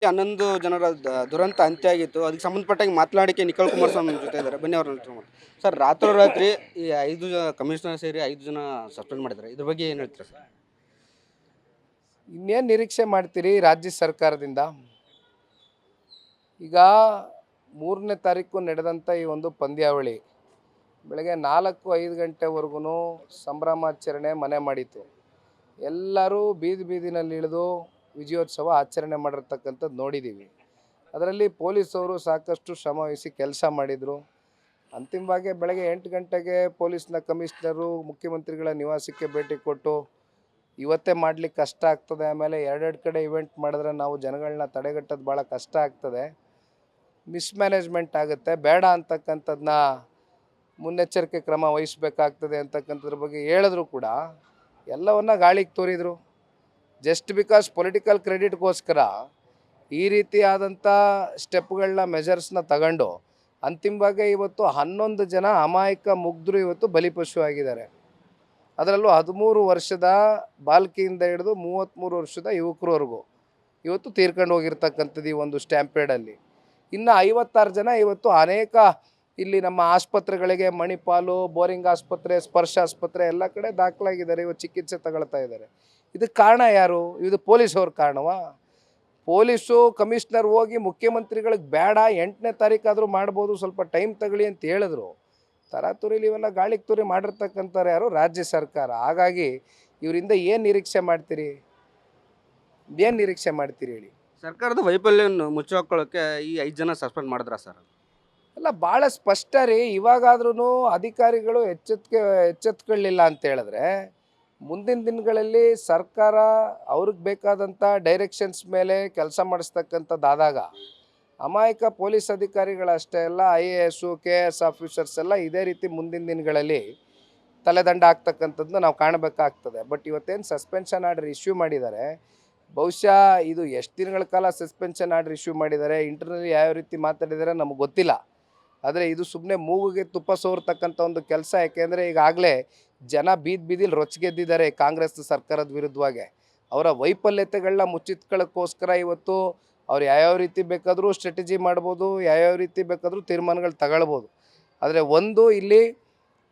11 ಜನರ ದುರಂತ ಅಂತ್ಯ ಆಗಿತ್ತು. ಅದಕ್ಕೆ ಸಂಬಂಧಪಟ್ಟಾಗಿ ಮಾತನಾಡಕ್ಕೆ ನಿಖಿಲ್ ಕುಮಾರಸ್ವಾಮಿ ನಮ್ಮ ಜೊತೆ ಇದ್ದಾರೆ. ಬನ್ನಿ ಅವ್ರನ್ನ ಸರ್, ರಾತ್ರೋರಾತ್ರಿ ಈ 5 ಜನ ಕಮಿಷನರ್ ಸೇರಿ 5 ಜನ ಸಸ್ಪೆಂಡ್ ಮಾಡಿದ್ದಾರೆ. ಇದ್ರ ಬಗ್ಗೆ ಏನು ಹೇಳ್ತೀರಾ ಸರ್? ಇನ್ನೇನು ನಿರೀಕ್ಷೆ ಮಾಡ್ತೀರಿ ರಾಜ್ಯ ಸರ್ಕಾರದಿಂದ? ಈಗ 3ನೇ ತಾರೀಕು ನಡೆದಂಥ ಈ ಒಂದು ಪಂದ್ಯಾವಳಿ ಬೆಳಗ್ಗೆ 4-5 ಗಂಟೆವರೆಗೂ ಸಂಭ್ರಮಾಚರಣೆ ಮನೆ ಮಾಡಿತ್ತು. ಎಲ್ಲರೂ ಬೀದಿನಲ್ಲಿ ಇಳಿದು ವಿಜಯೋತ್ಸವ ಆಚರಣೆ ಮಾಡಿರ್ತಕ್ಕಂಥದ್ದು ನೋಡಿದ್ದೀವಿ. ಅದರಲ್ಲಿ ಪೊಲೀಸವರು ಸಾಕಷ್ಟು ಶ್ರಮವಹಿಸಿ ಕೆಲಸ ಮಾಡಿದರು. ಅಂತಿಮವಾಗಿ ಬೆಳಗ್ಗೆ 8 ಗಂಟೆಗೆ ಪೊಲೀಸ್ನ ಕಮಿಷನರು ಮುಖ್ಯಮಂತ್ರಿಗಳ ನಿವಾಸಕ್ಕೆ ಭೇಟಿ ಕೊಟ್ಟು ಇವತ್ತೇ ಮಾಡಲಿಕ್ಕೆ ಕಷ್ಟ ಆಗ್ತದೆ, ಆಮೇಲೆ ಎರಡೆರಡು ಕಡೆ ಇವೆಂಟ್ ಮಾಡಿದ್ರೆ ನಾವು ಜನಗಳನ್ನ ತಡೆಗಟ್ಟೋದು ಭಾಳ ಕಷ್ಟ ಆಗ್ತದೆ, ಮಿಸ್ಮ್ಯಾನೇಜ್ಮೆಂಟ್ ಆಗುತ್ತೆ, ಬೇಡ ಅಂತಕ್ಕಂಥದ್ದನ್ನ ಮುನ್ನೆಚ್ಚರಿಕೆ ಕ್ರಮ ವಹಿಸಬೇಕಾಗ್ತದೆ ಅಂತಕ್ಕಂಥದ್ರ ಬಗ್ಗೆ ಹೇಳಿದ್ರು ಕೂಡ ಎಲ್ಲವನ್ನ ಗಾಳಿಗೆ ತೋರಿದರು. ಜಸ್ಟ್ ಬಿಕಾಸ್ ಪೊಲಿಟಿಕಲ್ ಕ್ರೆಡಿಟ್ಗೋಸ್ಕರ ಈ ರೀತಿಯಾದಂಥ ಸ್ಟೆಪ್ಗಳನ್ನ ಮೆಜರ್ಸ್ನ ತಗೊಂಡು ಅಂತಿಮವಾಗಿ ಇವತ್ತು 11 ಜನ ಅಮಾಯಕ ಮುಗ್ಧರು ಇವತ್ತು ಬಲಿಪಶು ಆಗಿದ್ದಾರೆ. ಅದರಲ್ಲೂ 13 ವರ್ಷದ ಬಾಲಕಿಯಿಂದ ಹಿಡಿದು 33 ವರ್ಷದ ಯುವಕರವರೆಗೂ ಇವತ್ತು ತೀರ್ಕೊಂಡು ಹೋಗಿರ್ತಕ್ಕಂಥದ್ದು ಈ ಒಂದು ಸ್ಟ್ಯಾಂಪೇಡಲ್ಲಿ. ಇನ್ನು 56 ಜನ ಇವತ್ತು ಅನೇಕ ಇಲ್ಲಿ ನಮ್ಮ ಆಸ್ಪತ್ರೆಗಳಿಗೆ ಮಣಿಪಾಲು, ಬೋರಿಂಗ್ ಆಸ್ಪತ್ರೆ, ಸ್ಪರ್ಶ ಆಸ್ಪತ್ರೆ ಎಲ್ಲ ಕಡೆ ದಾಖಲಾಗಿದ್ದಾರೆ. ಇವತ್ತು ಚಿಕಿತ್ಸೆ ತಗೊಳ್ತಾ ಇದ್ದಾರೆ. ಇದಕ್ಕೆ ಕಾರಣ ಯಾರು? ಇದು ಪೊಲೀಸವ್ರ ಕಾರಣವಾ? ಪೊಲೀಸು ಕಮಿಷನರ್ ಹೋಗಿ ಮುಖ್ಯಮಂತ್ರಿಗಳಿಗೆ ಬೇಡ 8ನೇ ತಾರೀಕಾದರೂ ಮಾಡ್ಬೋದು, ಸ್ವಲ್ಪ ಟೈಮ್ ತಗೊಳ್ಳಿ ಅಂತ ಹೇಳಿದ್ರು. ತರಾತುರಿಲಿ ಇವೆಲ್ಲ ಗಾಳಿಗೆ ತೂರಿ ಮಾಡಿರ್ತಕ್ಕಂಥವ್ರು ಯಾರು? ರಾಜ್ಯ ಸರ್ಕಾರ. ಹಾಗಾಗಿ ಇವರಿಂದ ಏನು ನಿರೀಕ್ಷೆ ಮಾಡ್ತೀರಿ? ಹೇಳಿ? ಸರ್ಕಾರದ ವೈಫಲ್ಯವನ್ನು ಮುಚ್ಚಾಕೊಳ್ಳೋಕ್ಕೆ ಈ 5 ಜನ ಸಸ್ಪೆಂಡ್ ಮಾಡಿದ್ರ ಸರ್? ಅಲ್ಲ, ಭಾಳ ಸ್ಪಷ್ಟ ರೀ. ಇವಾಗಾದ್ರೂ ಅಧಿಕಾರಿಗಳು ಎಚ್ಚೆತ್ಕೊಳ್ಳಿಲ್ಲ ಅಂತ ಹೇಳಿದ್ರೆ ಮುಂದಿನ ದಿನಗಳಲ್ಲಿ ಸರ್ಕಾರ ಅವ್ರಿಗೆ ಬೇಕಾದಂಥ ಡೈರೆಕ್ಷನ್ಸ್ ಮೇಲೆ ಕೆಲಸ ಮಾಡಿಸ್ತಕ್ಕಂಥದ್ದಾದಾಗ ಅಮಾಯಕ ಪೊಲೀಸ್ ಅಧಿಕಾರಿಗಳಷ್ಟೇ ಅಲ್ಲ, IAS, KS ಆಫೀಸರ್ಸ್ ಎಲ್ಲ ಇದೇ ರೀತಿ ಮುಂದಿನ ದಿನಗಳಲ್ಲಿ ತಲೆದಂಡ ಆಗ್ತಕ್ಕಂಥದ್ದನ್ನ ನಾವು ಕಾಣಬೇಕಾಗ್ತದೆ. ಬಟ್ ಇವತ್ತೇನು ಸಸ್ಪೆನ್ಷನ್ ಆರ್ಡರ್ ಇಶ್ಯೂ ಮಾಡಿದ್ದಾರೆ, ಬಹುಶಃ ಇದು ಎಷ್ಟು ದಿನಗಳ ಕಾಲ ಸಸ್ಪೆನ್ಷನ್ ಆರ್ಡರ್ ಇಶ್ಯೂ ಮಾಡಿದ್ದಾರೆ, ಇಂಟರ್ನಲ್ಲಿ ಯಾವ ರೀತಿ ಮಾತಾಡಿದ್ದಾರೆ ನಮಗೆ ಗೊತ್ತಿಲ್ಲ. ಆದರೆ ಇದು ಸುಮ್ಮನೆ ಮೂಗಿಗೆ ತುಪ್ಪ ಸೋರ್ತಕ್ಕಂಥ ಒಂದು ಕೆಲಸ. ಯಾಕೆಂದರೆ ಈಗಾಗಲೇ ಜನ ಬೀದಿಲಿ ರೊಚ್ಚಿಗೆದ್ದಿದ್ದಾರೆ ಕಾಂಗ್ರೆಸ್ ಸರ್ಕಾರದ ವಿರುದ್ಧವಾಗಿ. ಅವರ ವೈಫಲ್ಯತೆಗಳನ್ನ ಮುಚ್ಚಿಟ್ಕೊಳ್ಳೋಕ್ಕೋಸ್ಕರ ಇವತ್ತು ಅವ್ರು ಯಾವ್ಯಾವ ರೀತಿ ಬೇಕಾದರೂ ಸ್ಟ್ರಾಟಜಿ ಮಾಡ್ಬೋದು, ಯಾವ್ಯಾವ ರೀತಿ ಬೇಕಾದರೂ ತೀರ್ಮಾನಗಳು ತಗೊಳ್ಬೋದು. ಆದರೆ ಒಂದು ಇಲ್ಲಿ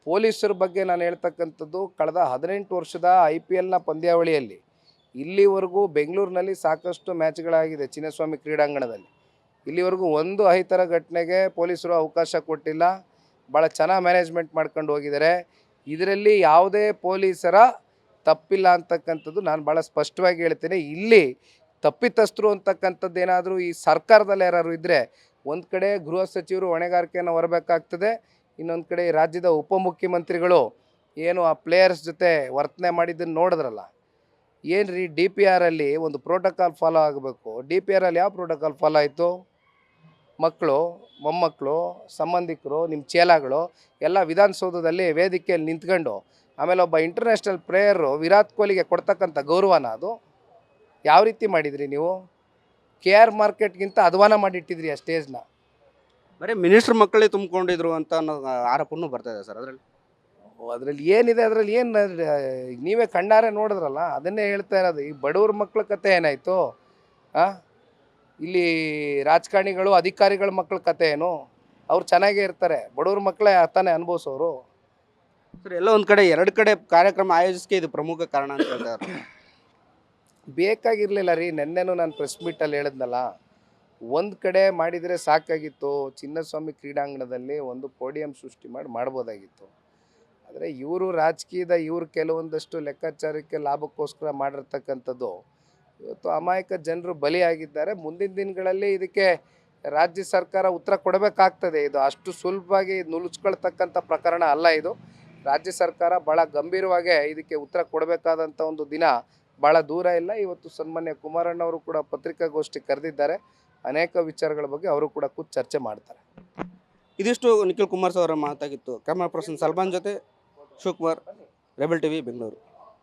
ಪೊಲೀಸರ ಬಗ್ಗೆ ನಾನು ಹೇಳ್ತಕ್ಕಂಥದ್ದು, ಕಳೆದ 18 ವರ್ಷದ IPLನ ಪಂದ್ಯಾವಳಿಯಲ್ಲಿ ಇಲ್ಲಿವರೆಗೂ ಬೆಂಗಳೂರಿನಲ್ಲಿ ಸಾಕಷ್ಟು ಮ್ಯಾಚ್ಗಳಾಗಿದೆ ಚಿನ್ನಸ್ವಾಮಿ ಕ್ರೀಡಾಂಗಣದಲ್ಲಿ. ಇಲ್ಲಿವರೆಗೂ ಒಂದು ಅಹಿತರ ಘಟನೆಗೆ ಪೊಲೀಸರು ಅವಕಾಶ ಕೊಟ್ಟಿಲ್ಲ. ಭಾಳ ಚೆನ್ನಾಗಿ ಮ್ಯಾನೇಜ್ಮೆಂಟ್ ಮಾಡ್ಕೊಂಡು ಹೋಗಿದ್ದಾರೆ. ಇದರಲ್ಲಿ ಯಾವುದೇ ಪೊಲೀಸರ ತಪ್ಪಿಲ್ಲ ಅಂತಕ್ಕಂಥದ್ದು ನಾನು ಭಾಳ ಸ್ಪಷ್ಟವಾಗಿ ಹೇಳ್ತೀನಿ. ಇಲ್ಲಿ ತಪ್ಪಿತಸ್ಥರು ಅಂತಕ್ಕಂಥದ್ದು ಏನಾದರೂ ಈ ಸರ್ಕಾರದಲ್ಲಿ ಯಾರು ಇದ್ದರೆ ಒಂದು ಕಡೆ ಗೃಹ ಸಚಿವರು ಹೊಣೆಗಾರಿಕೆಯನ್ನು ಹೊರಬೇಕಾಗ್ತದೆ, ಇನ್ನೊಂದು ಕಡೆ ರಾಜ್ಯದ ಉಪಮುಖ್ಯಮಂತ್ರಿಗಳು ಏನು ಆ ಪ್ಲೇಯರ್ಸ್ ಜೊತೆ ವರ್ತನೆ ಮಾಡಿದ್ದನ್ನು ನೋಡಿದ್ರಲ್ಲ. ಏನು ರೀ, DPR ಅಲ್ಲಿ ಒಂದು ಪ್ರೋಟೋಕಾಲ್ ಫಾಲೋ ಆಗಬೇಕು. DPR ಅಲ್ಲಿ ಯಾವ ಪ್ರೋಟೋಕಾಲ್ ಫಾಲೋ ಆಯಿತು? ಮಕ್ಕಳು, ಮೊಮ್ಮಕ್ಕಳು, ಸಂಬಂಧಿಕರು, ನಿಮ್ಮ ಚೇಲಾಗಳು ಎಲ್ಲ ವಿಧಾನಸೌಧದಲ್ಲಿ ವೇದಿಕೆಯಲ್ಲಿ ನಿಂತ್ಕೊಂಡು ಆಮೇಲೆ ಒಬ್ಬ ಇಂಟರ್ನ್ಯಾಷನಲ್ ಪ್ಲೇಯರು ವಿರಾಟ್ ಕೊಹ್ಲಿಗೆ ಕೊಡ್ತಕ್ಕಂಥ ಗೌರವನ ಅದು ಯಾವ ರೀತಿ ಮಾಡಿದ್ರಿ ನೀವು? KR ಮಾರ್ಕೆಟ್ಗಿಂತ ಅಧ್ವಾನ ಮಾಡಿಟ್ಟಿದ್ರಿ ಆ ಸ್ಟೇಜ್ನ. ಬರೀ ಮಿನಿಸ್ಟ್ರ್ ಮಕ್ಕಳೇ ತುಂಬಿಕೊಂಡಿದ್ರು ಅಂತ ಅನ್ನೋ ಆರೋಪನೂ ಬರ್ತಾ ಇದೆ ಸರ್. ಅದರಲ್ಲಿ ಏನಿದೆ? ಅದರಲ್ಲಿ ಏನು ನೀವೇ ಕಣ್ಣಾರೆ ನೋಡಿದ್ರಲ್ಲ, ಅದನ್ನೇ ಹೇಳ್ತಾ ಇರೋದು. ಈ ಬಡವ್ರ ಮಕ್ಕಳ ಕತೆ ಏನಾಯಿತು? ಇಲ್ಲಿ ರಾಜಕಾರಣಿಗಳು, ಅಧಿಕಾರಿಗಳ ಮಕ್ಕಳ ಕತೆ ಏನು? ಅವ್ರು ಚೆನ್ನಾಗೇ ಇರ್ತಾರೆ, ಬಡವ್ರ ಮಕ್ಕಳೇ ತಾನೇ ಅನುಭವಿಸೋರು. ಸರ್, ಎಲ್ಲ ಒಂದು ಕಡೆ 2 ಕಡೆ ಕಾರ್ಯಕ್ರಮ ಆಯೋಜಿಸಕ್ಕೆ ಇದು ಪ್ರಮುಖ ಕಾರಣ ಅಂತ ಹೇಳ್ತಾರೆ. ಬೇಕಾಗಿರಲಿಲ್ಲ ರೀ. ನೆನ್ನೆನೂ ನಾನು ಪ್ರೆಸ್ ಮೀಟಲ್ಲಿ ಹೇಳಿದ್ನಲ್ಲ, ಒಂದು ಕಡೆ ಮಾಡಿದರೆ ಸಾಕಾಗಿತ್ತು. ಚಿನ್ನಸ್ವಾಮಿ ಕ್ರೀಡಾಂಗಣದಲ್ಲಿ ಒಂದು ಪೋಡಿಯಂ ಸೃಷ್ಟಿ ಮಾಡ್ಬೋದಾಗಿತ್ತು. ಆದರೆ ಇವರು ರಾಜಕೀಯದ ಕೆಲವೊಂದಷ್ಟು ಲೆಕ್ಕಾಚಾರಕ್ಕೆ ಲಾಭಕ್ಕೋಸ್ಕರ ಮಾಡಿರ್ತಕ್ಕಂಥದ್ದು ಇವತ್ತು ಅಮಾಯಕ ಜನರು ಬಲಿಯಾಗಿದ್ದಾರೆ. ಮುಂದಿನ ದಿನಗಳಲ್ಲಿ ಇದಕ್ಕೆ ರಾಜ್ಯ ಸರ್ಕಾರ ಉತ್ತರ ಕೊಡಬೇಕಾಗ್ತದೆ. ಇದು ಅಷ್ಟು ಸುಲಭವಾಗಿ ನುಲುಚ್ಕೊಳ್ತಕ್ಕಂಥ ಪ್ರಕರಣ ಅಲ್ಲ. ಇದು ರಾಜ್ಯ ಸರ್ಕಾರ ಭಾಳ ಗಂಭೀರವಾಗಿ ಇದಕ್ಕೆ ಉತ್ತರ ಕೊಡಬೇಕಾದಂಥ ಒಂದು ದಿನ ಭಾಳ ದೂರ ಇಲ್ಲ. ಇವತ್ತು ಸನ್ಮಾನ್ಯ ಕುಮಾರಣ್ಣವರು ಕೂಡ ಪತ್ರಿಕಾಗೋಷ್ಠಿ ಕರೆದಿದ್ದಾರೆ. ಅನೇಕ ವಿಚಾರಗಳ ಬಗ್ಗೆ ಅವರು ಕೂಡ ಕೂತು ಚರ್ಚೆ ಮಾಡ್ತಾರೆ. ಇದಿಷ್ಟು ನಿಖಿಲ್ ಕುಮಾರಸ್ವಾಮಿ ಅವರ ಮಾತಾಗಿತ್ತು. ಕ್ಯಾಮರಾ ಪರ್ಸನ್ ಸಲ್ಮಾನ್ ಜೊತೆ ಶಿವಕುಮಾರ್, ರೆಬೆಲ್ TV, ಬೆಂಗಳೂರು.